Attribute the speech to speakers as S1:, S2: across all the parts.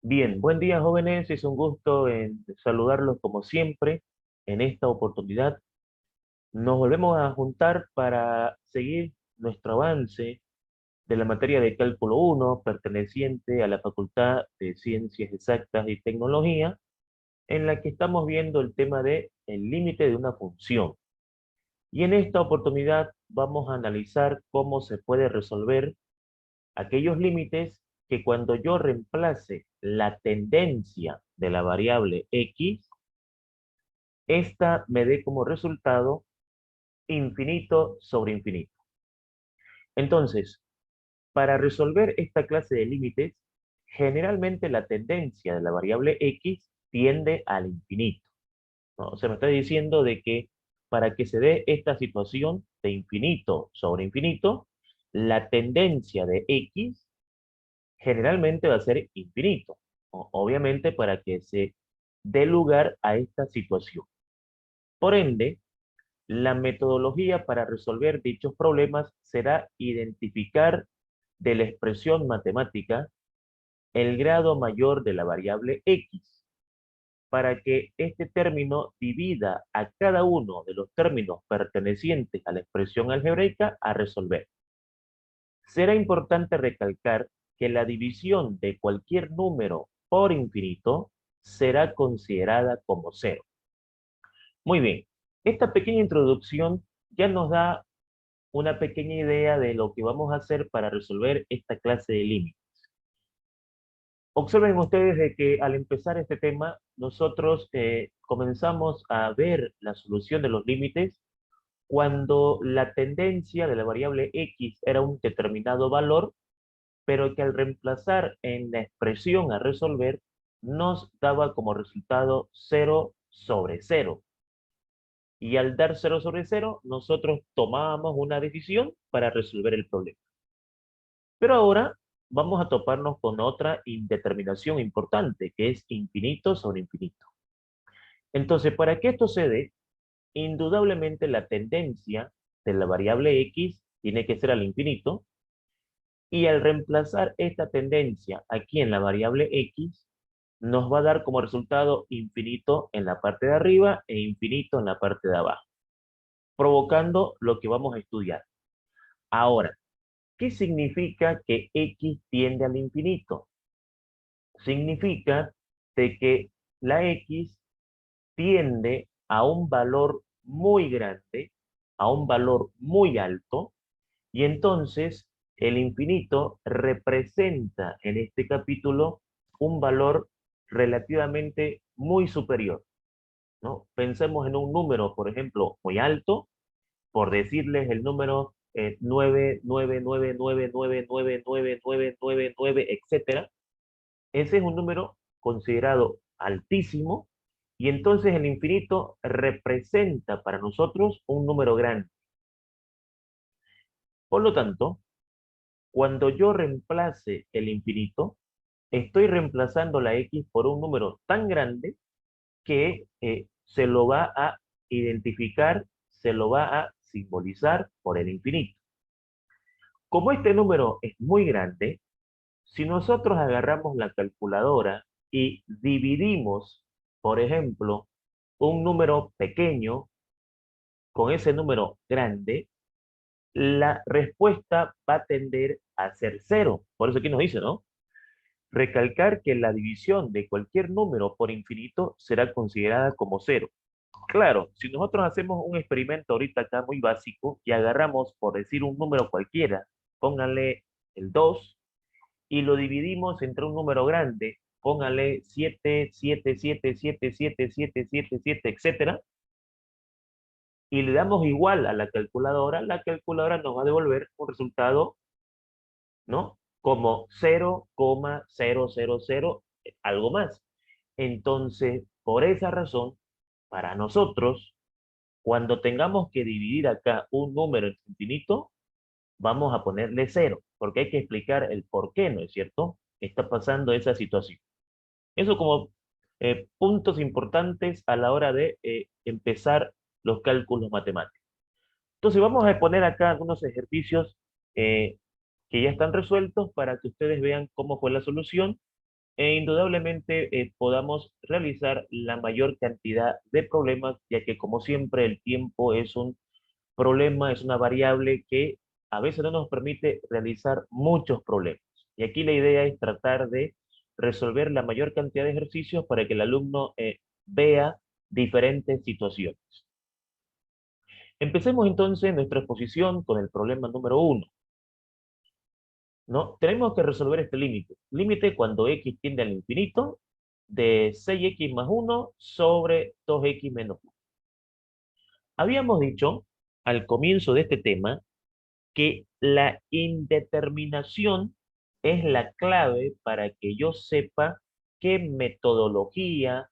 S1: Bien, buen día jóvenes, es un gusto en saludarlos como siempre. En esta oportunidad nos volvemos a juntar para seguir nuestro avance de la materia de Cálculo 1 perteneciente a la Facultad de Ciencias Exactas y Tecnología, en la que estamos viendo el tema de el límite de una función. Y en esta oportunidad vamos a analizar cómo se puede resolver aquellos límites que cuando yo reemplace la tendencia de la variable x, esta me dé como resultado infinito sobre infinito. Entonces, para resolver esta clase de límites, generalmente la tendencia de la variable x tiende al infinito, ¿no? O sea, me está diciendo de que para que se dé esta situación de infinito sobre infinito, la tendencia de x generalmente va a ser infinito, obviamente para que se dé lugar a esta situación. Por ende, la metodología para resolver dichos problemas será identificar de la expresión matemática el grado mayor de la variable x, para que este término divida a cada uno de los términos pertenecientes a la expresión algebraica a resolver. Será importante recalcar que la división de cualquier número por infinito será considerada como cero. Muy bien, esta pequeña introducción ya nos da una pequeña idea de lo que vamos a hacer para resolver esta clase de límites. Observen ustedes de que al empezar este tema, nosotros comenzamos a ver la solución de los límites cuando la tendencia de la variable x era un determinado valor, pero que al reemplazar en la expresión a resolver, nos daba como resultado 0 sobre 0. Y al dar 0 sobre 0, nosotros tomábamos una decisión para resolver el problema. Pero ahora vamos a toparnos con otra indeterminación importante, que es infinito sobre infinito. Entonces, para que esto se dé, indudablemente la tendencia de la variable x tiene que ser al infinito, y al reemplazar esta tendencia aquí en la variable x, nos va a dar como resultado infinito en la parte de arriba e infinito en la parte de abajo, provocando lo que vamos a estudiar. Ahora, ¿qué significa que x tiende al infinito? Significa de que la x tiende a un valor muy grande, a un valor muy alto, y entonces el infinito representa en este capítulo un valor relativamente muy superior, ¿no? Pensemos en un número, por ejemplo, muy alto, por decirles el número 99999999999, etcétera. Ese es un número considerado altísimo, y entonces el infinito representa para nosotros un número grande. Por lo tanto, cuando yo reemplace el infinito, estoy reemplazando la x por un número tan grande que se lo va a identificar, se lo va a simbolizar por el infinito. Como este número es muy grande, si nosotros agarramos la calculadora y dividimos, por ejemplo, un número pequeño con ese número grande, la respuesta va a tender a ser cero. Por eso aquí nos dice, ¿no? Recalcar que la división de cualquier número por infinito será considerada como cero. Claro, si nosotros hacemos un experimento ahorita acá muy básico y agarramos, por decir un número cualquiera, pónganle el 2, y lo dividimos entre un número grande, pónganle 7 7 7 7 7 7 7 7, etcétera, y le damos igual a la calculadora nos va a devolver un resultado, ¿no? Como 0,000 algo más. Entonces, por esa razón, para nosotros, cuando tengamos que dividir acá un número en infinito, vamos a ponerle cero, porque hay que explicar el por qué, ¿no es cierto? Está pasando esa situación. Eso como puntos importantes a la hora de empezar los cálculos matemáticos. Entonces vamos a poner acá algunos ejercicios que ya están resueltos para que ustedes vean cómo fue la solución indudablemente podamos realizar la mayor cantidad de problemas, ya que como siempre el tiempo es un problema, es una variable que a veces no nos permite realizar muchos problemas. Y aquí la idea es tratar de resolver la mayor cantidad de ejercicios para que el alumno vea diferentes situaciones. Empecemos entonces nuestra exposición con el problema número 1. ¿No? Tenemos que resolver este límite. Límite cuando x tiende al infinito de 6x más 1 sobre 2x menos 1. Habíamos dicho al comienzo de este tema que la indeterminación es la clave para que yo sepa qué metodología,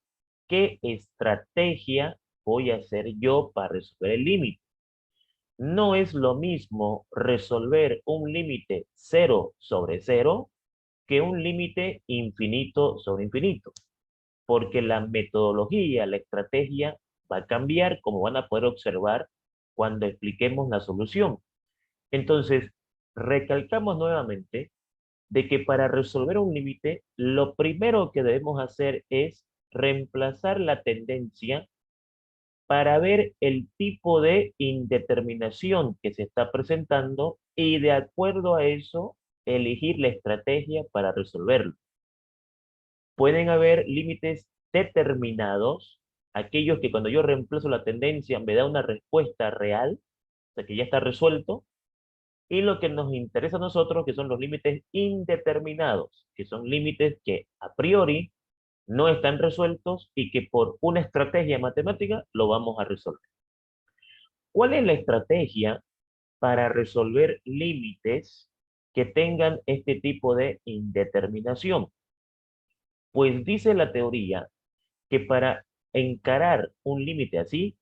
S1: qué estrategia voy a hacer yo para resolver el límite. No es lo mismo resolver un límite 0 sobre 0 que un límite infinito sobre infinito, porque la metodología, la estrategia va a cambiar, como van a poder observar cuando expliquemos la solución. Entonces, recalcamos nuevamente de que para resolver un límite, lo primero que debemos hacer es reemplazar la tendencia para ver el tipo de indeterminación que se está presentando y de acuerdo a eso, elegir la estrategia para resolverlo. Pueden haber límites determinados, aquellos que cuando yo reemplazo la tendencia me da una respuesta real, o sea que ya está resuelto, y lo que nos interesa a nosotros, que son los límites indeterminados, que son límites que a priori no están resueltos y que por una estrategia matemática lo vamos a resolver. ¿Cuál es la estrategia para resolver límites que tengan este tipo de indeterminación? Pues dice la teoría que para encarar un límite así,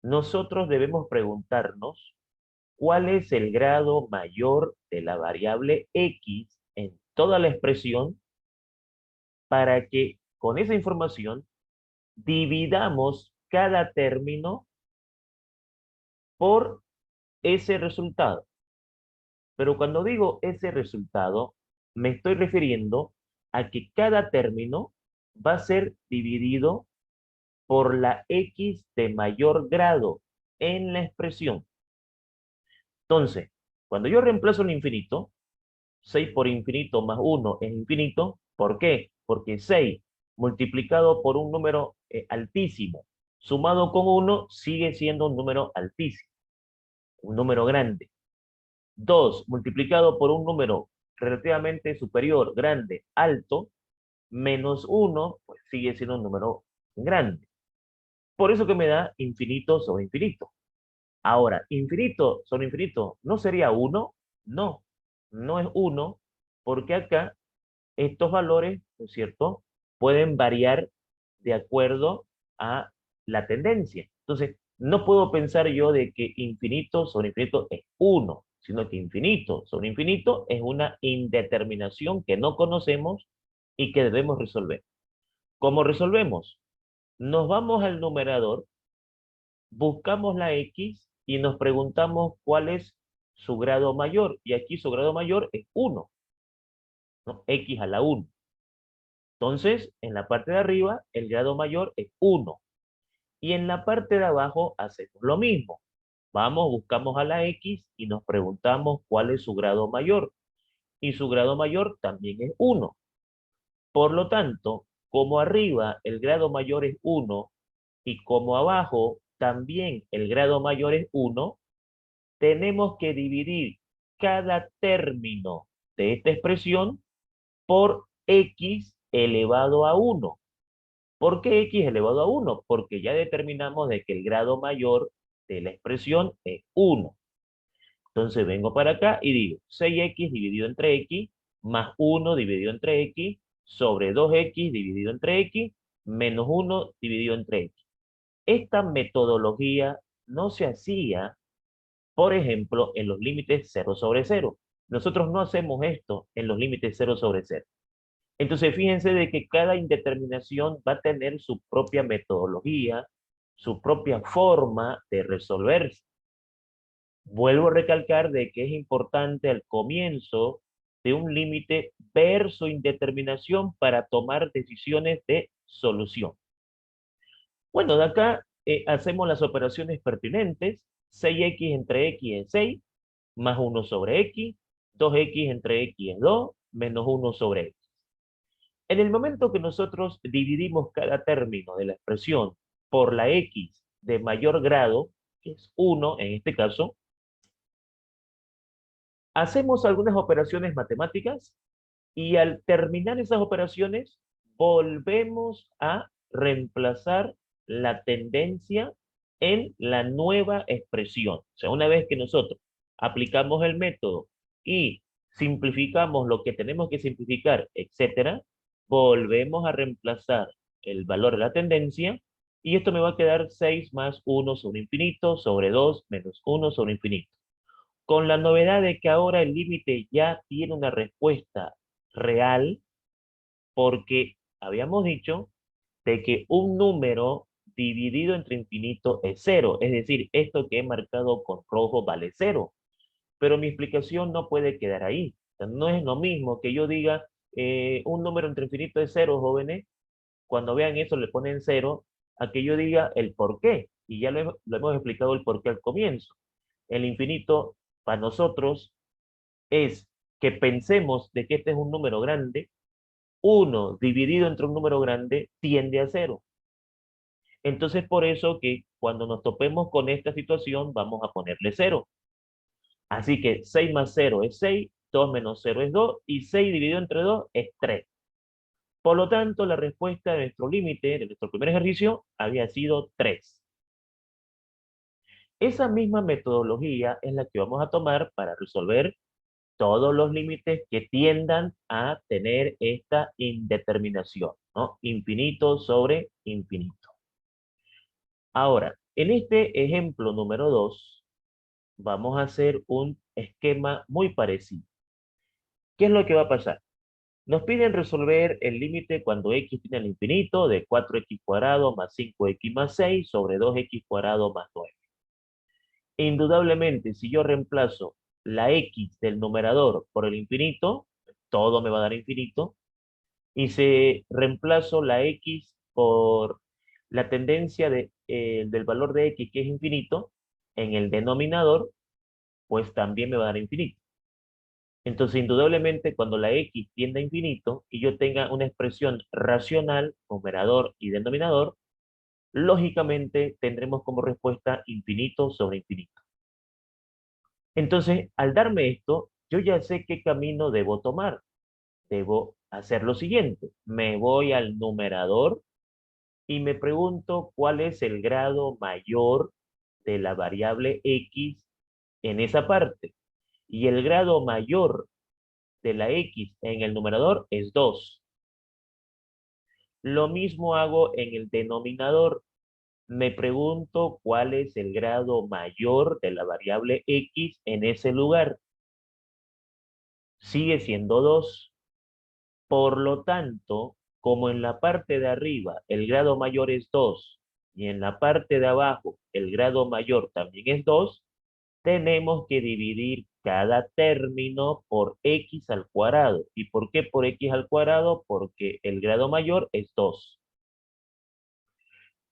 S1: nosotros debemos preguntarnos cuál es el grado mayor de la variable x en toda la expresión para que con esa información dividamos cada término por ese resultado. Pero cuando digo ese resultado, me estoy refiriendo a que cada término va a ser dividido por la x de mayor grado en la expresión. Entonces, cuando yo reemplazo el infinito, 6 por infinito más 1 es infinito. ¿Por qué? Porque 6 multiplicado por un número altísimo, sumado con 1, sigue siendo un número altísimo, un número grande. 2 multiplicado por un número relativamente superior, grande, alto, menos 1, pues sigue siendo un número grande. Por eso que me da infinito sobre infinito. Ahora, infinito sobre infinito, ¿no sería 1? No, no es 1, porque acá estos valores, ¿no es cierto?, pueden variar de acuerdo a la tendencia. Entonces, no puedo pensar yo de que infinito sobre infinito es 1, sino que infinito sobre infinito es una indeterminación que no conocemos y que debemos resolver. ¿Cómo resolvemos? Nos vamos al numerador, buscamos la x y nos preguntamos cuál es su grado mayor. Y aquí su grado mayor es 1, ¿no? X a la 1. Entonces, en la parte de arriba, el grado mayor es 1. Y en la parte de abajo hacemos lo mismo. Vamos, buscamos a la x y nos preguntamos cuál es su grado mayor. Y su grado mayor también es 1. Por lo tanto, como arriba el grado mayor es 1 y como abajo también el grado mayor es 1, tenemos que dividir cada término de esta expresión por x elevado a 1. ¿Por qué x elevado a 1? Porque ya determinamos de que el grado mayor de la expresión es 1. Entonces vengo para acá y digo 6x dividido entre x más 1 dividido entre x sobre 2x dividido entre x menos 1 dividido entre x. Esta metodología no se hacía, por ejemplo, en los límites 0 sobre 0. Nosotros no hacemos esto en los límites 0 sobre 0. Entonces, fíjense de que cada indeterminación va a tener su propia metodología, su propia forma de resolverse. Vuelvo a recalcar de que es importante al comienzo de un límite ver su indeterminación para tomar decisiones de solución. Bueno, de acá hacemos las operaciones pertinentes. 6x entre x es 6, más 1 sobre x, 2x entre x es 2, menos 1 sobre x. En el momento que nosotros dividimos cada término de la expresión por la x de mayor grado, que es 1 en este caso, hacemos algunas operaciones matemáticas y al terminar esas operaciones volvemos a reemplazar la tendencia en la nueva expresión. O sea, una vez que nosotros aplicamos el método y simplificamos lo que tenemos que simplificar, etcétera, volvemos a reemplazar el valor de la tendencia y esto me va a quedar 6 más 1 sobre infinito sobre 2 menos 1 sobre infinito. Con la novedad de que ahora el límite ya tiene una respuesta real, porque habíamos dicho de que un número dividido entre infinito es cero, es decir, esto que he marcado con rojo vale cero, pero mi explicación no puede quedar ahí. O sea, no es lo mismo que yo diga un número entre infinito es cero, jóvenes, cuando vean eso le ponen cero, a que yo diga el por qué, y ya lo hemos explicado el por qué al comienzo. El infinito para nosotros es que pensemos de que este es un número grande, uno dividido entre un número grande tiende a cero. Entonces, por eso que cuando nos topemos con esta situación, vamos a ponerle cero. Así que 6 más 0 es 6, 2 menos 0 es 2, y 6 dividido entre 2 es 3. Por lo tanto, la respuesta de nuestro límite, de nuestro primer ejercicio, había sido 3. Esa misma metodología es la que vamos a tomar para resolver todos los límites que tiendan a tener esta indeterminación, ¿no? Infinito sobre infinito. Ahora, en este ejemplo número 2, vamos a hacer un esquema muy parecido. ¿Qué es lo que va a pasar? Nos piden resolver el límite cuando x tiende al infinito de 4x cuadrado más 5x más 6 sobre 2x cuadrado más 9. Indudablemente, si yo reemplazo la x del numerador por el infinito, todo me va a dar infinito, y si reemplazo la x por la tendencia del valor de x, que es infinito, en el denominador, pues también me va a dar infinito. Entonces, indudablemente, cuando la x tiende a infinito y yo tenga una expresión racional, numerador y denominador, lógicamente tendremos como respuesta infinito sobre infinito. Entonces, al darme esto, yo ya sé qué camino debo tomar. Debo hacer lo siguiente. Me voy al numerador y me pregunto cuál es el grado mayor de la variable x en esa parte. Y el grado mayor de la x en el numerador es 2. Lo mismo hago en el denominador. Me pregunto cuál es el grado mayor de la variable x en ese lugar. Sigue siendo 2. Por lo tanto, como en la parte de arriba el grado mayor es 2 y en la parte de abajo el grado mayor también es 2, tenemos que dividir cada término por x al cuadrado. ¿Y por qué por x al cuadrado? Porque el grado mayor es 2.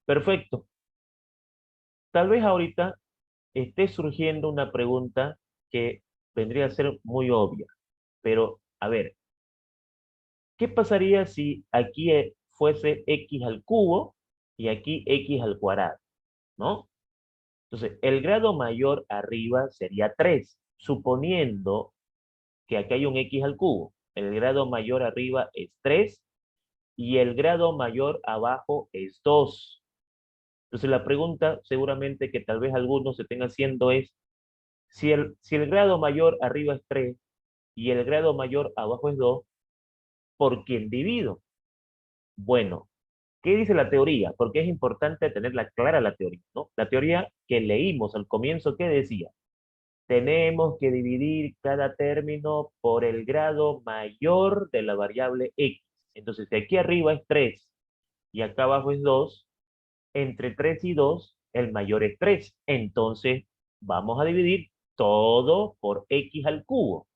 S1: Perfecto. Tal vez ahorita esté surgiendo una pregunta que vendría a ser muy obvia, pero a ver, ¿qué pasaría si aquí fuese x al cubo y aquí x al cuadrado? ¿No? Entonces, el grado mayor arriba sería 3, suponiendo que aquí hay un x al cubo. El grado mayor arriba es 3 y el grado mayor abajo es 2. Entonces, la pregunta seguramente que tal vez algunos se estén haciendo es, si el grado mayor arriba es 3 y el grado mayor abajo es 2, ¿por quién divido? Bueno, ¿qué dice la teoría? Porque es importante tenerla clara la teoría, ¿no? La teoría que leímos al comienzo, ¿qué decía? Tenemos que dividir cada término por el grado mayor de la variable x. Entonces, si aquí arriba es 3 y acá abajo es 2, entre 3 y 2, el mayor es 3. Entonces, vamos a dividir todo por x al cubo.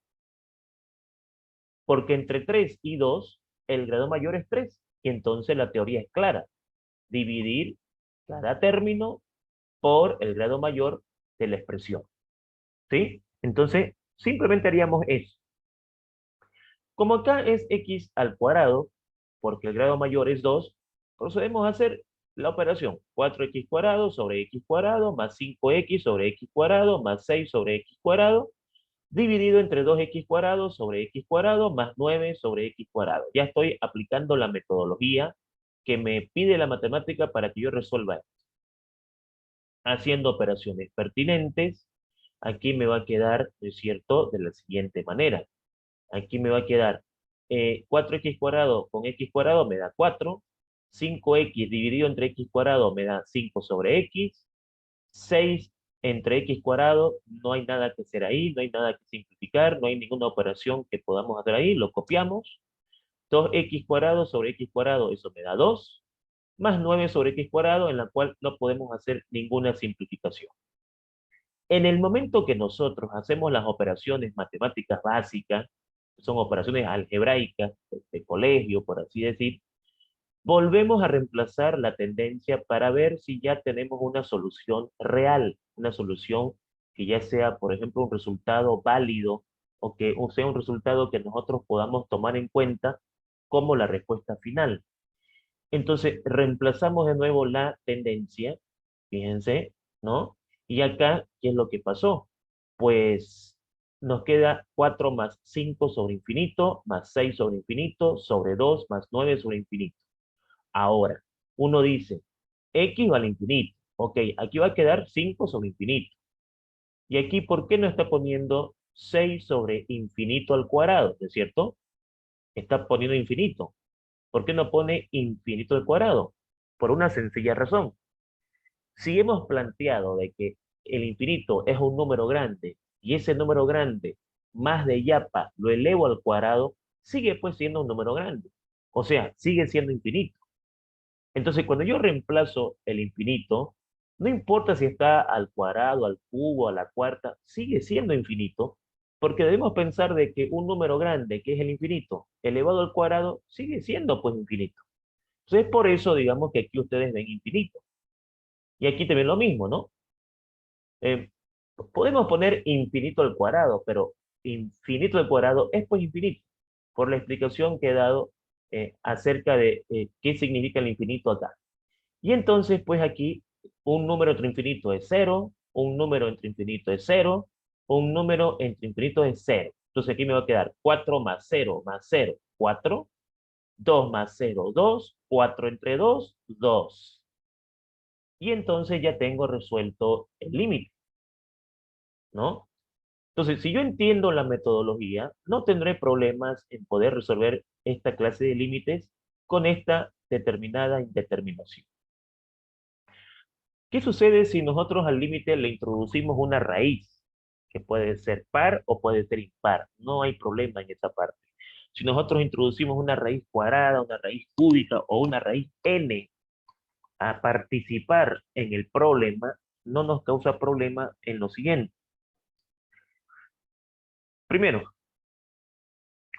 S1: Porque entre 3 y 2, el grado mayor es 3. Y entonces la teoría es clara. Dividir cada término por el grado mayor de la expresión. ¿Sí? Entonces, simplemente haríamos eso. Como acá es x al cuadrado, porque el grado mayor es 2, procedemos a hacer la operación 4x cuadrado sobre x cuadrado más 5x sobre x cuadrado más 6 sobre x cuadrado dividido entre 2x cuadrado sobre x cuadrado más 9 sobre x cuadrado. Ya estoy aplicando la metodología que me pide la matemática para que yo resuelva esto. Haciendo operaciones pertinentes, aquí me va a quedar, ¿no es cierto?, de la siguiente manera. Aquí me va a quedar 4x cuadrado con x cuadrado me da 4. 5x dividido entre x cuadrado me da 5 sobre x. 6 entre x cuadrado, no hay nada que hacer ahí, no hay nada que simplificar, no hay ninguna operación que podamos hacer ahí, lo copiamos. 2x cuadrado sobre x cuadrado, eso me da 2, más 9 sobre x cuadrado, en la cual no podemos hacer ninguna simplificación. En el momento que nosotros hacemos las operaciones matemáticas básicas, son operaciones algebraicas de colegio, por así decir, volvemos a reemplazar la tendencia para ver si ya tenemos una solución real, una solución que ya sea, por ejemplo, un resultado válido o que sea un resultado que nosotros podamos tomar en cuenta como la respuesta final. Entonces, reemplazamos de nuevo la tendencia, fíjense, ¿no? Y acá, ¿qué es lo que pasó? Pues nos queda 4 más 5 sobre infinito, más 6 sobre infinito, sobre 2, más 9 sobre infinito. Ahora, uno dice, x vale infinito. Ok, aquí va a quedar 5 sobre infinito. Y aquí, ¿por qué no está poniendo 6 sobre infinito al cuadrado? ¿No es cierto? Está poniendo infinito. ¿Por qué no pone infinito al cuadrado? Por una sencilla razón. Si hemos planteado de que el infinito es un número grande y ese número grande más de yapa lo elevo al cuadrado, sigue pues siendo un número grande. O sea, sigue siendo infinito. Entonces, cuando yo reemplazo el infinito, no importa si está al cuadrado, al cubo, a la cuarta, sigue siendo infinito, porque debemos pensar de que un número grande, que es el infinito, elevado al cuadrado, sigue siendo pues infinito. Entonces, por eso digamos que aquí ustedes ven infinito. Y aquí también lo mismo, ¿no? Eh, Podemos poner infinito al cuadrado, pero infinito al cuadrado es pues infinito, por la explicación que he dado acerca de qué significa el infinito acá. Y entonces, pues aquí, un número entre infinito es cero, un número entre infinito es cero, un número entre infinito es cero. Entonces aquí me va a quedar 4 más 0, 4, 2 más 0, 2, 4 entre 2, 2. Y entonces ya tengo resuelto el límite, ¿no? Entonces, si yo entiendo la metodología, no tendré problemas en poder resolver esta clase de límites con esta determinada indeterminación. ¿Qué sucede si nosotros al límite le introducimos una raíz? Que puede ser par o puede ser impar. No hay problema en esa parte. Si nosotros introducimos una raíz cuadrada, una raíz cúbica o una raíz n a participar en el problema, no nos causa problema en lo siguiente. Primero,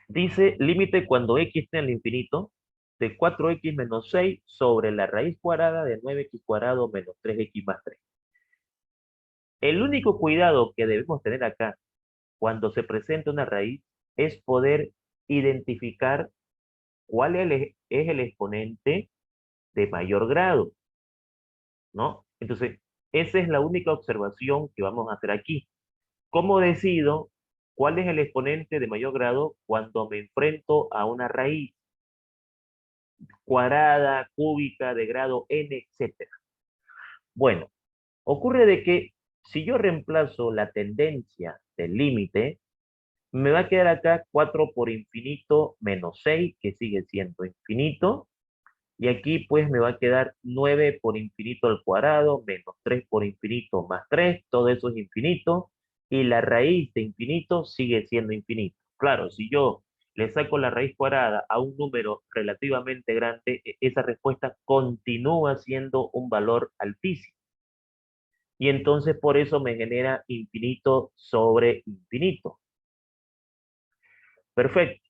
S1: dice límite cuando x tiene al infinito de 4x menos 6 sobre la raíz cuadrada de 9x cuadrado menos 3x más 3. El único cuidado que debemos tener acá cuando se presenta una raíz es poder identificar cuál es el exponente de mayor grado, ¿no? Entonces, esa es la única observación que vamos a hacer aquí. ¿Cómo decido cuál es el exponente de mayor grado cuando me enfrento a una raíz cuadrada, cúbica, de grado n, etcétera? Bueno, ocurre de que si yo reemplazo la tendencia del límite, me va a quedar acá 4 por infinito menos 6, que sigue siendo infinito. Y aquí pues me va a quedar 9 por infinito al cuadrado, menos 3 por infinito más 3, todo eso es infinito. Y la raíz de infinito sigue siendo infinito. Claro, si yo le saco la raíz cuadrada a un número relativamente grande, esa respuesta continúa siendo un valor altísimo. Y entonces por eso me genera infinito sobre infinito. Perfecto.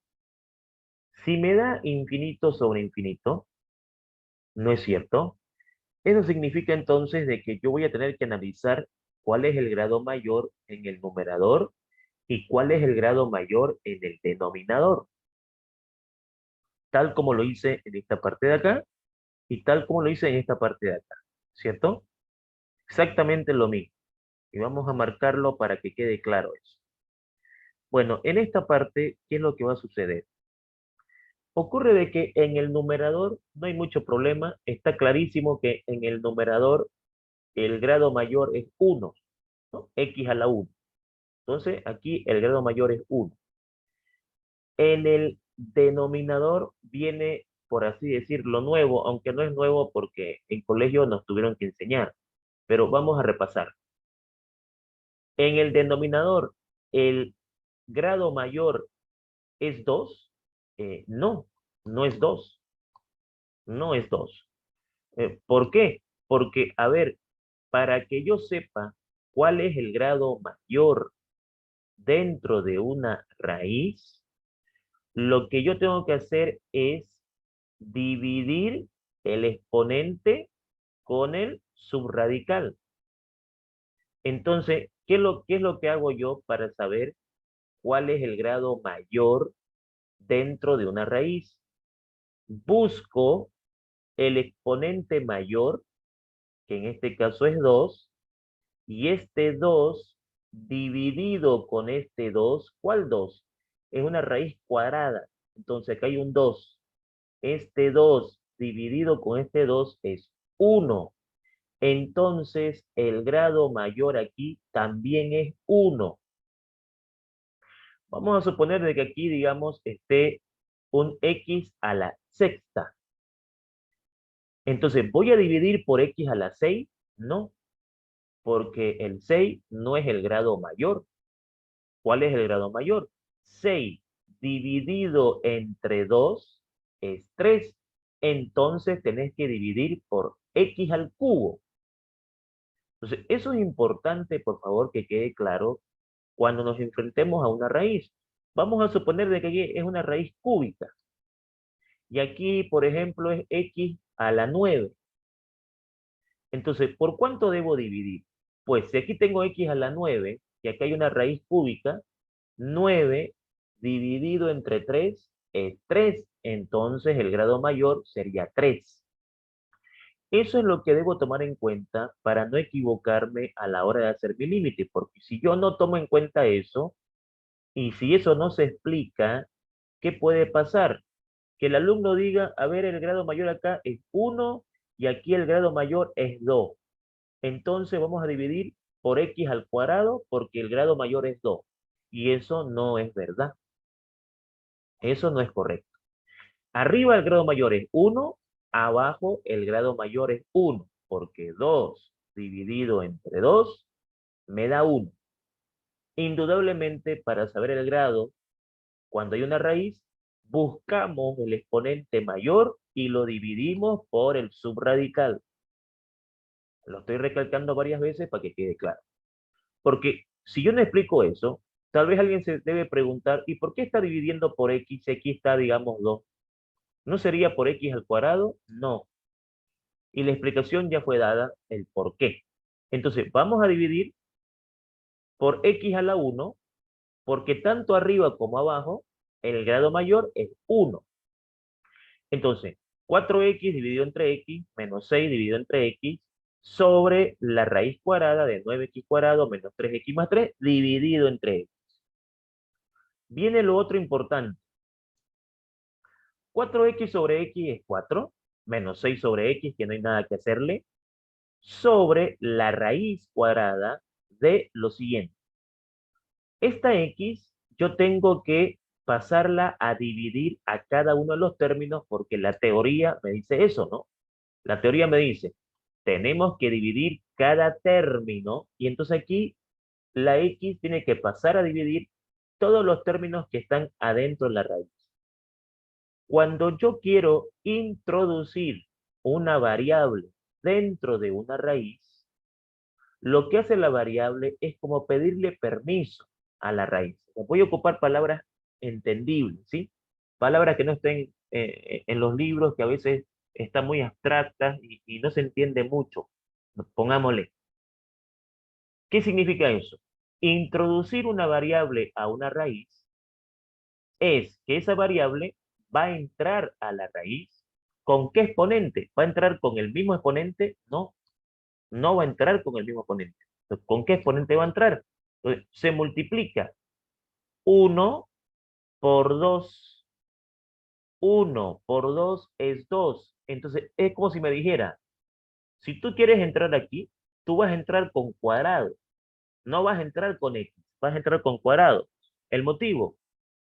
S1: Si me da infinito sobre infinito, ¿no es cierto? Eso significa entonces de que yo voy a tener que analizar cuál es el grado mayor en el numerador y cuál es el grado mayor en el denominador, tal como lo hice en esta parte de acá y tal como lo hice en esta parte de acá, ¿cierto? Exactamente lo mismo. Y vamos a marcarlo para que quede claro eso. Bueno, en esta parte, ¿qué es lo que va a suceder? Ocurre de que en el numerador no hay mucho problema. Está clarísimo que en el numerador el grado mayor es 1, ¿no? X a la 1. Entonces, aquí el grado mayor es 1. En el denominador viene, por así decir, lo nuevo, aunque no es nuevo porque en colegio nos tuvieron que enseñar, pero vamos a repasar. En el denominador, el grado mayor es 2. No, no es 2, no es 2. ¿Por qué? Porque, a ver, para que yo sepa cuál es el grado mayor dentro de una raíz, lo que yo tengo que hacer es dividir el exponente con el subradical. Entonces, qué es lo que hago yo para saber cuál es el grado mayor dentro de una raíz? Busco el exponente mayor, que en este caso es 2, y este 2 dividido con este 2, ¿cuál 2? Es una raíz cuadrada, entonces acá hay un 2. Este 2 dividido con este 2 es 1. Entonces el grado mayor aquí también es 1. Vamos a suponer de que aquí, digamos, esté un x a la sexta. Entonces, ¿voy a dividir por x a la 6? No, porque el 6 no es el grado mayor. ¿Cuál es el grado mayor? 6 dividido entre 2 es 3. Entonces tenés que dividir por x al cubo. Entonces, eso es importante, por favor, que quede claro cuando nos enfrentemos a una raíz. Vamos a suponer de que es una raíz cúbica. Y aquí, por ejemplo, es x a la 9. Entonces, ¿por cuánto debo dividir? Pues si aquí tengo x a la 9 y aquí hay una raíz cúbica, 9 dividido entre 3 es 3. Entonces el grado mayor sería 3. Eso es lo que debo tomar en cuenta para no equivocarme a la hora de hacer mi límite, porque si yo no tomo en cuenta eso, y si eso no se explica, ¿qué puede pasar? Que el alumno diga, a ver, el grado mayor acá es 1 y aquí el grado mayor es 2. Entonces vamos a dividir por x al cuadrado porque el grado mayor es 2. Y eso no es verdad. Eso no es correcto. Arriba el grado mayor es 1, abajo el grado mayor es 1, porque 2 dividido entre 2 me da 1. Indudablemente, para saber el grado, cuando hay una raíz, buscamos el exponente mayor y lo dividimos por el subradical. Lo estoy recalcando varias veces para que quede claro. Porque si yo no explico eso, tal vez alguien se debe preguntar, ¿y por qué está dividiendo por x si aquí está, digamos, 2? ¿No sería por x al cuadrado? No. Y la explicación ya fue dada, el por qué. Entonces, vamos a dividir por x a la 1, porque tanto arriba como abajo, el grado mayor es 1. Entonces, 4x dividido entre x menos 6 dividido entre x sobre la raíz cuadrada de 9x cuadrado menos 3x más 3 dividido entre x. Viene lo otro importante. 4x sobre x es 4, menos 6 sobre x, que no hay nada que hacerle, sobre la raíz cuadrada de lo siguiente. Esta x yo tengo que pasarla a dividir a cada uno de los términos porque la teoría me dice eso, ¿no? La teoría me dice, tenemos que dividir cada término y entonces aquí la x tiene que pasar a dividir todos los términos que están adentro de la raíz. Cuando yo quiero introducir una variable dentro de una raíz, lo que hace la variable es como pedirle permiso a la raíz. Voy a ocupar palabras entendibles, ¿sí? palabras que no estén en los libros, que a veces están muy abstractas y no se entiende mucho. Pongámosle, ¿qué significa eso? Introducir una variable a una raíz es que esa variable va a entrar a la raíz. ¿Con qué exponente? ¿Va a entrar con el mismo exponente? No, no va a entrar con el mismo exponente. Entonces, ¿con qué exponente va a entrar? Entonces, se multiplica 1 por 2. 1 por 2 es 2. Entonces, es como si me dijera, si tú quieres entrar aquí, tú vas a entrar con cuadrado. No vas a entrar con x, vas a entrar con cuadrado. El motivo,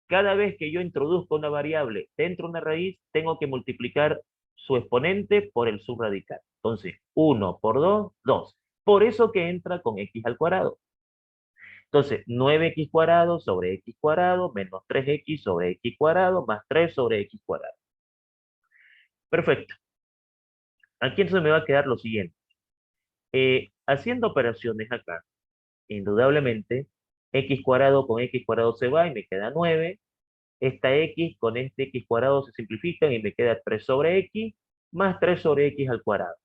S1: cada vez que yo introduzco una variable dentro de una raíz, tengo que multiplicar su exponente por el subradical. Entonces, 1 por 2, 2. Por eso que entra con x al cuadrado. Entonces, 9x cuadrado sobre x cuadrado menos 3x sobre x cuadrado más 3 sobre x cuadrado. Perfecto. Aquí entonces me va a quedar lo siguiente. Haciendo operaciones acá, indudablemente, x cuadrado con x cuadrado se va y me queda 9. Esta x con este x cuadrado se simplifican y me queda 3 sobre x más 3 sobre x al cuadrado.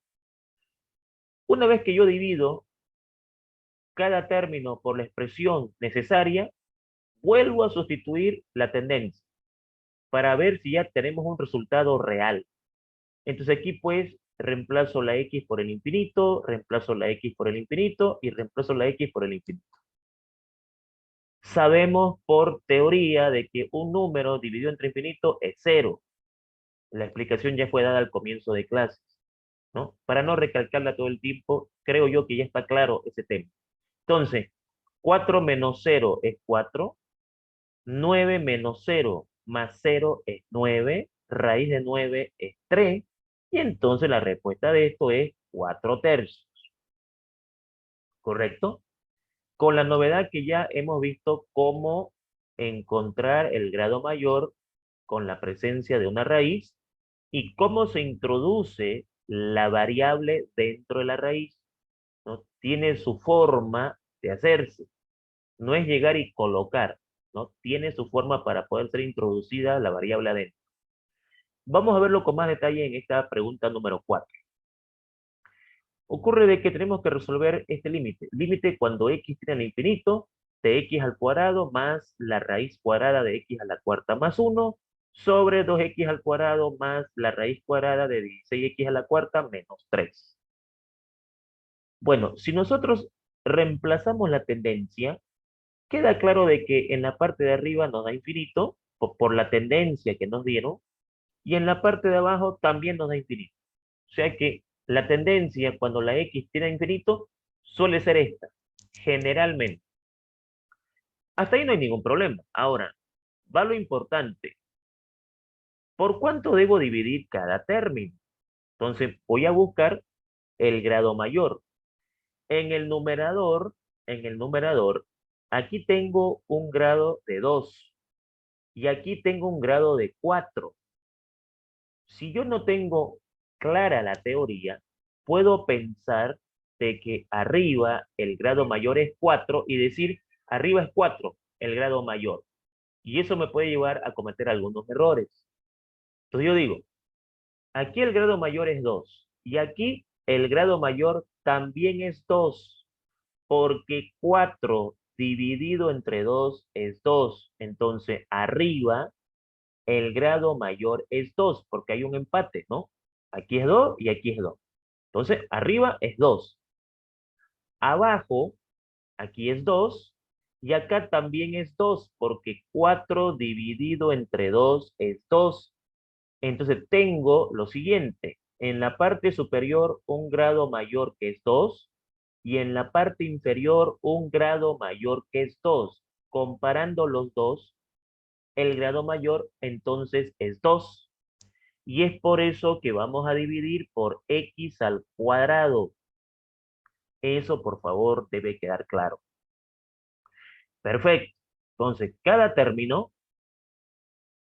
S1: Una vez que yo divido cada término por la expresión necesaria, vuelvo a sustituir la tendencia para ver si ya tenemos un resultado real. Entonces aquí pues reemplazo la x por el infinito, reemplazo la x por el infinito y reemplazo la x por el infinito. Sabemos por teoría de que un número dividido entre infinito es 0. La explicación ya fue dada al comienzo de clases, ¿no? Para no recalcarla todo el tiempo, creo yo que ya está claro ese tema. Entonces, 4 menos 0 es 4, 9 menos 0 más 0 es 9, raíz de 9 es 3, y entonces la respuesta de esto es 4 tercios, ¿correcto? Con la novedad que ya hemos visto cómo encontrar el grado mayor con la presencia de una raíz y cómo se introduce la variable dentro de la raíz, ¿no? Tiene su forma de hacerse. No es llegar y colocar, ¿no? Tiene su forma para poder ser introducida la variable adentro. Vamos a verlo con más detalle en esta pregunta número 4. Ocurre de que tenemos que resolver este límite. Límite cuando x tiene al infinito de x al cuadrado más la raíz cuadrada de x a la cuarta más 1 sobre 2x al cuadrado más la raíz cuadrada de 16x a la cuarta menos 3. Bueno, si nosotros reemplazamos la tendencia, queda claro de que en la parte de arriba nos da infinito por la tendencia que nos dieron y en la parte de abajo también nos da infinito. O sea que la tendencia cuando la x tiene infinito suele ser esta, generalmente. Hasta ahí no hay ningún problema. Ahora, va lo importante. ¿Por cuánto debo dividir cada término? Entonces voy a buscar el grado mayor. En el numerador, en el numerador, aquí tengo un grado de 2 y aquí tengo un grado de 4. Si yo no tengo clara la teoría, puedo pensar de que arriba el grado mayor es 4 y decir arriba es 4 el grado mayor. Y eso me puede llevar a cometer algunos errores. Entonces yo digo, aquí el grado mayor es 2 y aquí el grado mayor también es 2 porque 4 dividido entre 2 es 2. Entonces arriba el grado mayor es 2 porque hay un empate, ¿no? Aquí es 2 y aquí es 2. Entonces, arriba es 2. Abajo, aquí es 2. Y acá también es 2 porque 4 dividido entre 2 es 2. Entonces, tengo lo siguiente. En la parte superior, un grado mayor que es 2. Y en la parte inferior, un grado mayor que es 2. Comparando los dos, el grado mayor entonces es 2. Y es por eso que vamos a dividir por x al cuadrado. Eso, por favor, debe quedar claro. Perfecto. Entonces, cada término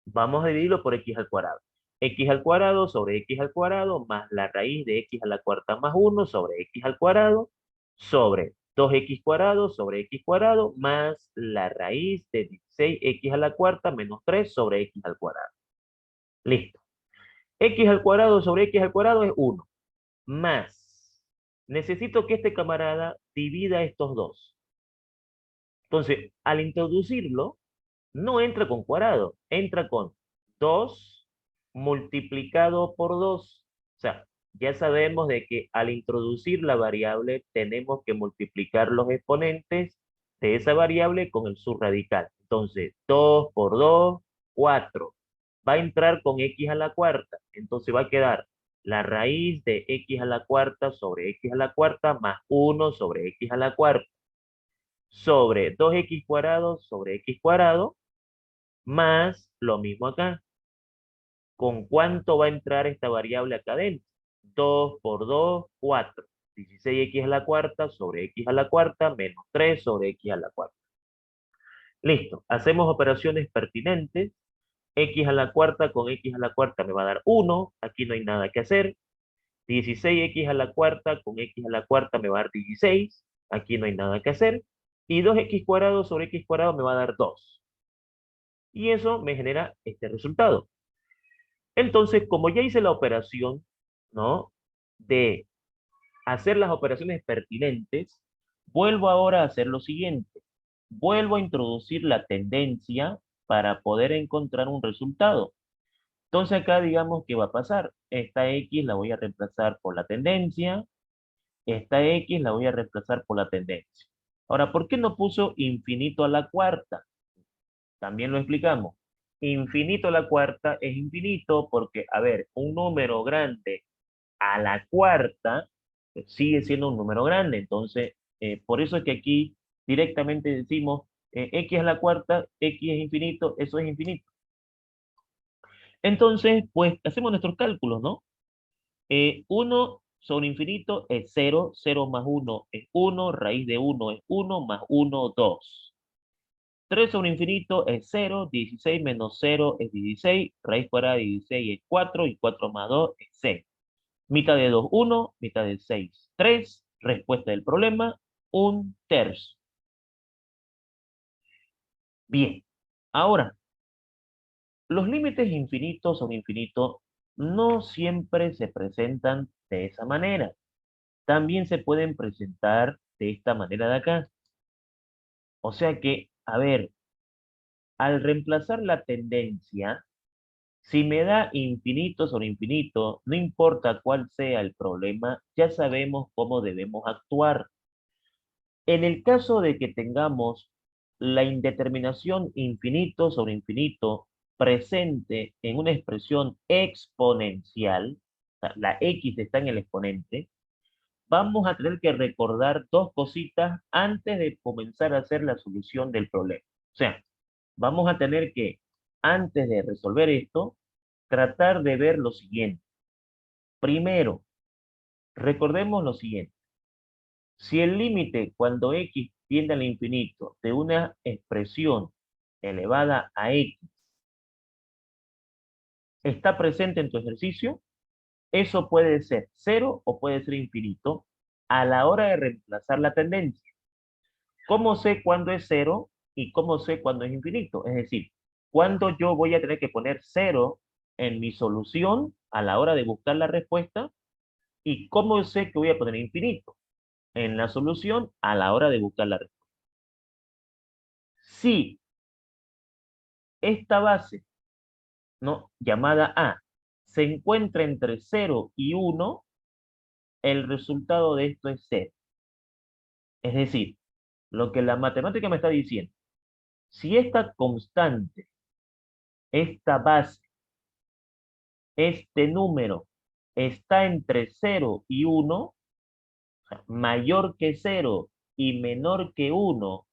S1: vamos a dividirlo por x al cuadrado. X al cuadrado sobre x al cuadrado más la raíz de x a la cuarta más 1 sobre x al cuadrado sobre 2x cuadrado sobre x cuadrado más la raíz de 16x a la cuarta menos 3 sobre x al cuadrado. Listo. X al cuadrado sobre X al cuadrado es 1. Más. Necesito que este camarada divida estos dos. Entonces, al introducirlo, no entra con cuadrado, entra con 2 multiplicado por 2. O sea, ya sabemos de que al introducir la variable tenemos que multiplicar los exponentes de esa variable con el subradical. Entonces, 2 por 2, 4. Va a entrar con x a la cuarta. Entonces va a quedar la raíz de x a la cuarta sobre x a la cuarta más 1 sobre x a la cuarta sobre 2x cuadrado sobre x cuadrado más lo mismo acá. ¿Con cuánto va a entrar esta variable acá adentro? 2 por 2, 4. 16x a la cuarta sobre x a la cuarta menos 3 sobre x a la cuarta. Listo. Hacemos operaciones pertinentes. X a la cuarta con x a la cuarta me va a dar 1. Aquí no hay nada que hacer. 16x a la cuarta con x a la cuarta me va a dar 16. Aquí no hay nada que hacer. Y 2x cuadrado sobre x cuadrado me va a dar 2. Y eso me genera este resultado. Entonces, como ya hice la operación, ¿no? De hacer las operaciones pertinentes, vuelvo ahora a hacer lo siguiente. Vuelvo a introducir la tendencia para poder encontrar un resultado. Entonces acá digamos que va a pasar. Esta X la voy a reemplazar por la tendencia. Esta X la voy a reemplazar por la tendencia. Ahora, ¿por qué no puso infinito a la cuarta? También lo explicamos. Infinito a la cuarta es infinito porque, a ver, un número grande a la cuarta sigue siendo un número grande. Entonces, por eso es que aquí directamente decimos x a la cuarta, x es infinito, eso es infinito. Entonces, pues hacemos nuestros cálculos, ¿no? 1 sobre infinito es 0, 0 más 1 es 1, raíz de 1 es 1, más 1, 2. 3 sobre infinito es 0, 16 menos 0 es 16, raíz cuadrada de 16 es 4 y 4 más 2 es 6. Mitad de 2, 1, mitad de 6, 3. Respuesta del problema, 1/3. Bien, ahora, los límites infinitos sobre infinito no siempre se presentan de esa manera. También se pueden presentar de esta manera de acá. O sea que, a ver, al reemplazar la tendencia, si me da infinito sobre infinito, no importa cuál sea el problema, ya sabemos cómo debemos actuar. En el caso de que tengamos la indeterminación infinito sobre infinito presente en una expresión exponencial, o sea, la x está en el exponente, vamos a tener que recordar dos cositas antes de comenzar a hacer la solución del problema. O sea, vamos a tener que, antes de resolver esto, tratar de ver lo siguiente. Primero, recordemos lo siguiente. Si el límite cuando x tiende al infinito de una expresión elevada a x está presente en tu ejercicio, eso puede ser cero o puede ser infinito a la hora de reemplazar la tendencia. ¿Cómo sé cuándo es cero y cómo sé cuándo es infinito? Es decir, ¿cuándo yo voy a tener que poner cero en mi solución a la hora de buscar la respuesta? ¿Y cómo sé que voy a poner infinito en la solución a la hora de buscar la respuesta? Si esta base, ¿no? Llamada A, se encuentra entre 0 y 1, el resultado de esto es 0. Es decir, lo que la matemática me está diciendo, si esta constante, esta base, este número está entre 0 y 1, o sea, mayor que 0 y menor que 1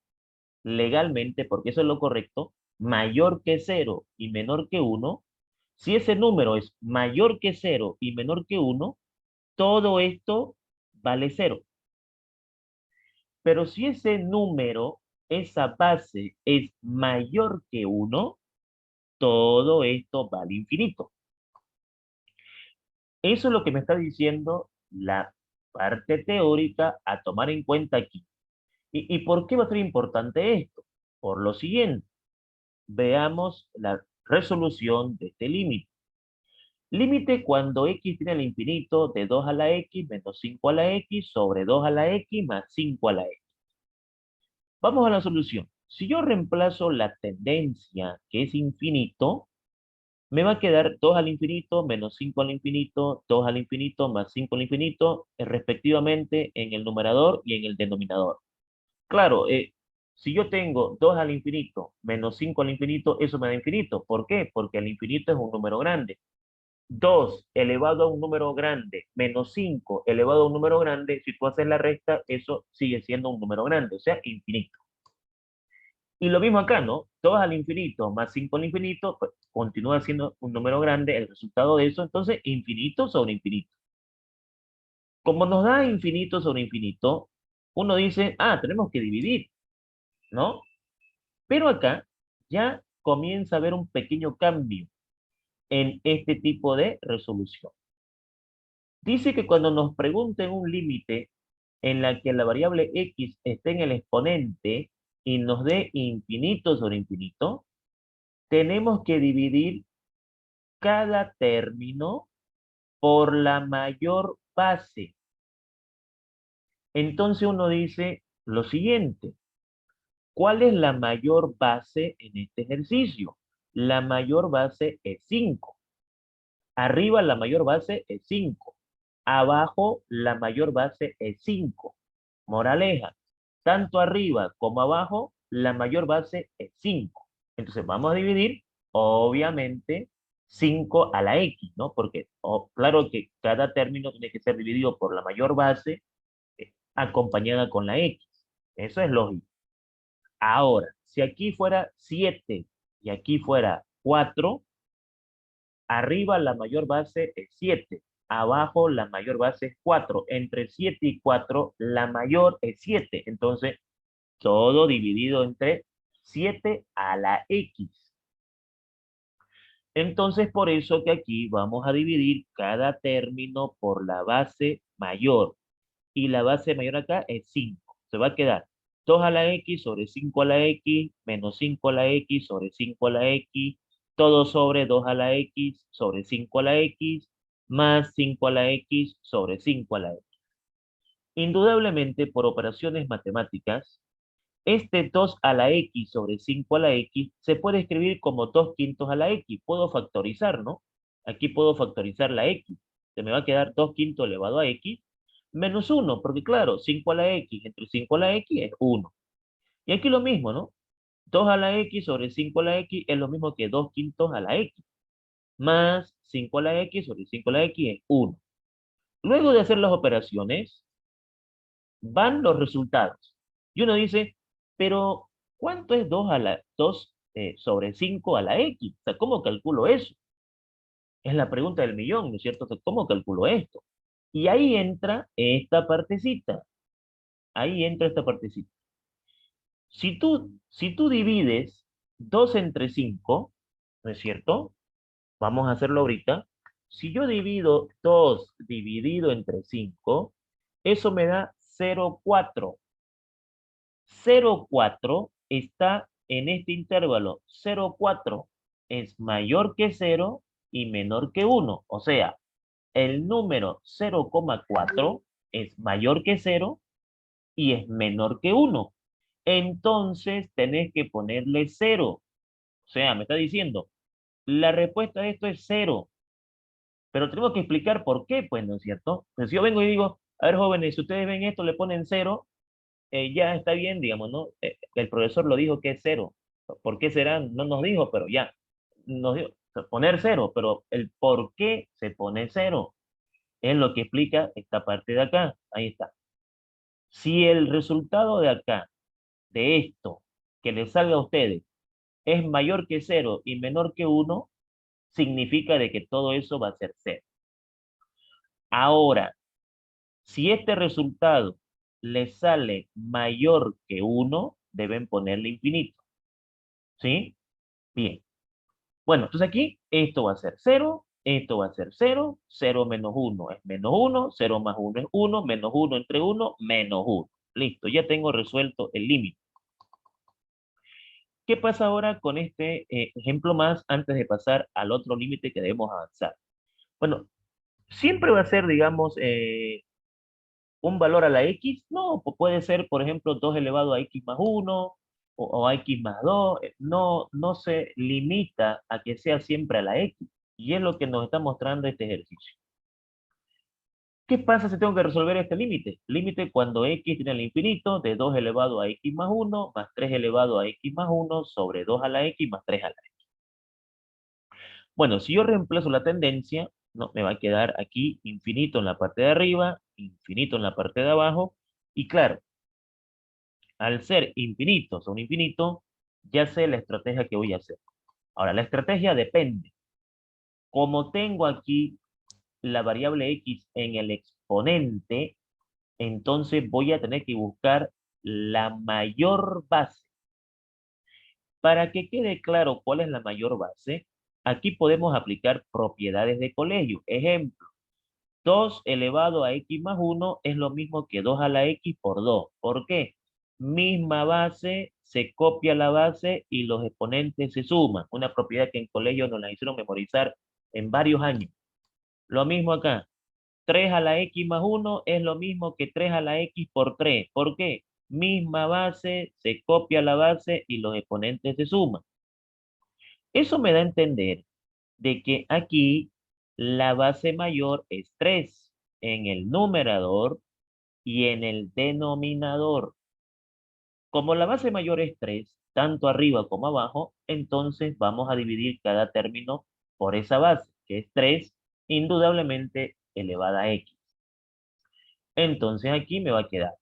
S1: legalmente, porque eso es lo correcto, mayor que 0 y menor que 1, si ese número es mayor que 0 y menor que 1, todo esto vale 0. Pero si ese número, esa base es mayor que 1, todo esto vale infinito. Eso es lo que me está diciendo la parte teórica a tomar en cuenta aquí. ¿Y por qué va a ser importante esto? Por lo siguiente, veamos la resolución de este límite. Límite cuando x tiene al infinito de 2 a la x menos 5 a la x sobre 2 a la x más 5 a la x. Vamos a la solución. Si yo reemplazo la tendencia, que es infinito, me va a quedar 2 al infinito menos 5 al infinito, 2 al infinito más 5 al infinito, respectivamente en el numerador y en el denominador. Claro, si yo tengo 2 al infinito menos 5 al infinito, eso me da infinito. ¿Por qué? Porque el infinito es un número grande. 2 elevado a un número grande menos 5 elevado a un número grande, si tú haces la resta, eso sigue siendo un número grande, o sea, infinito. Y lo mismo acá, ¿no? 2 al infinito más 5 al infinito, pues continúa siendo un número grande el resultado de eso, entonces infinito sobre infinito. Como nos da infinito sobre infinito, uno dice, ah, tenemos que dividir, ¿no? Pero acá ya comienza a haber un pequeño cambio en este tipo de resolución. Dice que cuando nos pregunten un límite en la que la variable x esté en el exponente y nos dé infinito sobre infinito, tenemos que dividir cada término por la mayor base. Entonces uno dice lo siguiente, ¿cuál es la mayor base en este ejercicio? La mayor base es 5. Arriba la mayor base es 5. Abajo la mayor base es 5. Moraleja, tanto arriba como abajo la mayor base es 5. Entonces vamos a dividir, obviamente, 5 a la x, ¿no? Porque claro que cada término tiene que ser dividido por la mayor base acompañada con la x. Eso es lógico. Ahora, si aquí fuera 7 y aquí fuera 4, arriba la mayor base es 7, abajo la mayor base es 4. Entre 7 y 4, la mayor es 7. Entonces, todo dividido entre 7 a la x. Entonces, por eso que aquí vamos a dividir cada término por la base mayor. Y la base mayor acá es 5. Se va a quedar 2 a la x sobre 5 a la x menos 5 a la x sobre 5 a la x, todo sobre 2 a la x sobre 5 a la x, más 5 a la x sobre 5 a la x. Indudablemente, por operaciones matemáticas, este 2 a la x sobre 5 a la x se puede escribir como 2 quintos a la x. Puedo factorizar, ¿no? Aquí puedo factorizar la x. Se me va a quedar 2 quintos elevado a x menos 1, porque claro, 5 a la x entre 5 a la x es 1. Y aquí lo mismo, ¿no? 2 a la x sobre 5 a la x es lo mismo que 2 quintos a la x, más 5 a la x sobre 5 a la x es 1. Luego de hacer las operaciones, van los resultados. Y uno dice, pero ¿cuánto es 2 sobre 5 a la x? O sea, ¿cómo calculo eso? Es la pregunta del millón, ¿no es cierto? O sea, ¿cómo calculo esto? Y ahí entra esta partecita. Ahí entra esta partecita. Si tú divides 2 entre 5, ¿no es cierto? Vamos a hacerlo ahorita. Si yo divido 2 dividido entre 5, eso me da 0,4. 0,4 está en este intervalo. 0,4 es mayor que 0 y menor que 1. O sea, el número 0,4 es mayor que 0 y es menor que 1. Entonces tenés que ponerle 0. O sea, me está diciendo, la respuesta de esto es 0. Pero tenemos que explicar por qué, pues, ¿no es cierto? Entonces, si yo vengo y digo, a ver, jóvenes, si ustedes ven esto, le ponen 0, ya está bien, digamos, ¿no? El profesor lo dijo que es 0. ¿Por qué será? No nos dijo, pero ya. Nos dijo, poner 0, pero el por qué se pone 0 es lo que explica esta parte de acá. Ahí está. Si el resultado de acá, de esto, que les salga a ustedes, es mayor que 0 y menor que 1, significa de que todo eso va a ser 0. Ahora, si este resultado les sale mayor que 1, deben ponerle infinito. ¿Sí? Bien. Bueno, entonces aquí esto va a ser 0, esto va a ser 0, 0 menos 1 es menos 1, 0 más 1 es 1, menos 1 entre 1, menos 1. Listo, ya tengo resuelto el límite. ¿Qué pasa ahora con este ejemplo más antes de pasar al otro límite que debemos avanzar? Bueno, siempre va a ser, digamos, un valor a la x. No, puede ser, por ejemplo, 2 elevado a x más 1 o a x más 2. No, no se limita a que sea siempre a la x. Y es lo que nos está mostrando este ejercicio. ¿Qué pasa si tengo que resolver este límite? Límite cuando x tiene al infinito de 2 elevado a x más 1 más 3 elevado a x más 1 sobre 2 a la x más 3 a la x. Bueno, si yo reemplazo la tendencia, no, me va a quedar aquí infinito en la parte de arriba, infinito en la parte de abajo. Y claro, al ser infinitos o un infinito, ya sé la estrategia que voy a hacer. Ahora, la estrategia depende. Como tengo aquí la variable x en el exponente, entonces voy a tener que buscar la mayor base. Para que quede claro cuál es la mayor base, aquí podemos aplicar propiedades de colegio. Ejemplo, 2 elevado a x más 1 es lo mismo que 2 a la x por 2. ¿Por qué? Misma base, se copia la base y los exponentes se suman. Una propiedad que en colegio nos la hicieron memorizar en varios años. Lo mismo acá. 3 a la x más 1 es lo mismo que 3 a la x por 3. ¿Por qué? Misma base, se copia la base y los exponentes se suman. Eso me da a entender de que aquí la base mayor es 3 en el numerador y en el denominador. Como la base mayor es 3, tanto arriba como abajo, entonces vamos a dividir cada término por esa base, que es 3, indudablemente elevada a x. Entonces aquí me va a quedar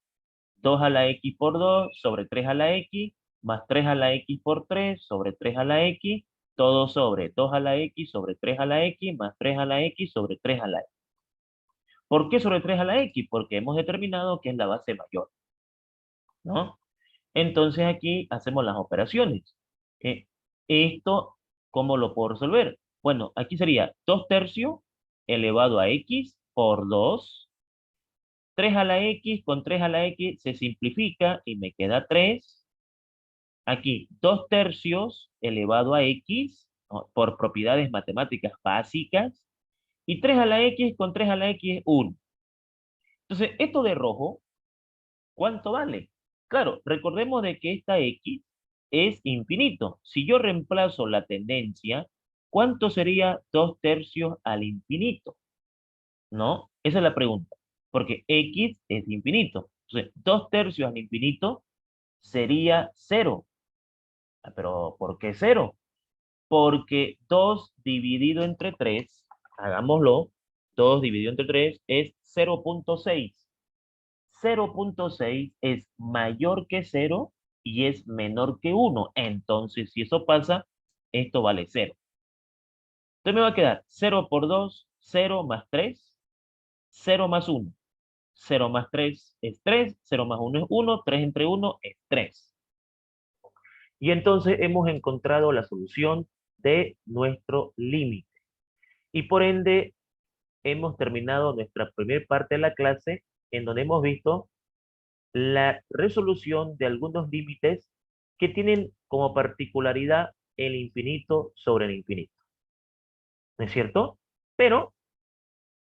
S1: 2 a la x por 2 sobre 3 a la x, más 3 a la x por 3 sobre 3 a la x, todo sobre 2 a la x sobre 3 a la x, más 3 a la x sobre 3 a la x. ¿Por qué sobre 3 a la x? Porque hemos determinado que es la base mayor, ¿no? Entonces aquí hacemos las operaciones. Eh, Esto, ¿cómo lo puedo resolver? Bueno, aquí sería 2 tercios elevado a x por 2. 3 a la x con 3 a la x se simplifica y me queda 3. Aquí 2 tercios elevado a x, ¿no? Por propiedades matemáticas básicas. Y 3 a la x con 3 a la x es 1. Entonces, esto de rojo, ¿cuánto vale? Claro, recordemos de que esta x es infinito. Si yo reemplazo la tendencia, ¿cuánto sería 2 tercios al infinito? ¿No? Esa es la pregunta. Porque x es infinito. Entonces, 2 tercios al infinito sería 0. Pero, ¿por qué 0? Porque 2 dividido entre 3, hagámoslo, 2 dividido entre 3 es 0.6. 0.6 es mayor que 0 y es menor que 1. Entonces, si eso pasa, esto vale 0. Entonces me va a quedar 0 por 2, 0 más 3, 0 más 1. 0 más 3 es 3, 0 más 1 es 1, 3 entre 1 es 3. Y entonces hemos encontrado la solución de nuestro límite. Y por ende, hemos terminado nuestra primera parte de la clase en donde hemos visto la resolución de algunos límites que tienen como particularidad el infinito sobre el infinito. ¿No es cierto? Pero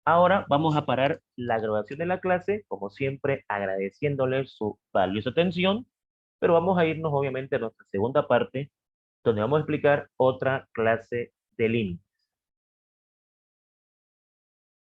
S1: ahora vamos a parar la grabación de la clase, como siempre, agradeciéndoles su valiosa atención, pero vamos a irnos obviamente a nuestra segunda parte, donde vamos a explicar otra clase de límites.